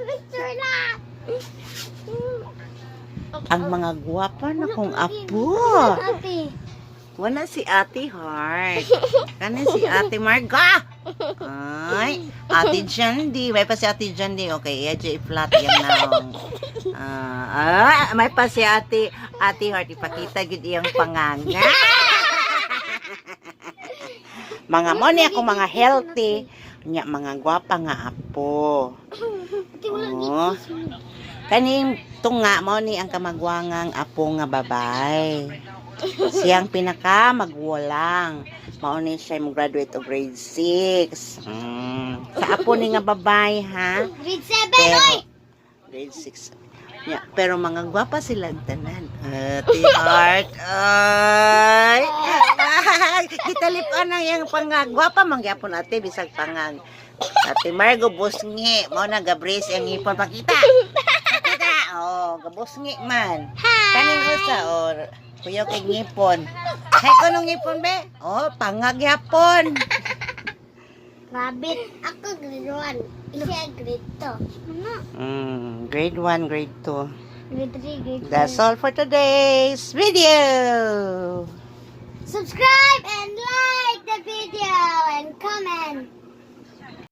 Picture na. Ang mga gwapa na kong apo. Ate. Wala si Ate Heart. Kanin si Ate Marga. Ay, Ate Jandy. May pa si Ate Jandy. Okay, EJ flat yan na. May pa si Ate Heart. Ipakita gud iyang panganga. Mga mo niya kung mga healthy. Nya mga gwapa nga apo. Oh. Kaning tunga mo ni ang kamagwangang apo nga babay. Siyang pinaka magwalang. Mauni siya mo graduate of grade 6. Sa apo ni nga babay ha. Grade 7 oy. Grade 6. Yeah, pero mga gwapa silang tanan. Ate Heart. Ay. Gitalip-an na yung pangagwapa mangyapon ate bisag pangag. Ate Margo busngi mo na gabris ang ipon pakita. Pakita. Oh, gabusngi man. Kaning usa or kuya kay ngipon. Hay kunong ngipon be? Oh, pangagyapon. Rabbit. Ako grade 1. Siya grade 2. Grade 1, grade 2. Grade 3, grade 4. That's all for today's video. Subscribe and like the video and comment.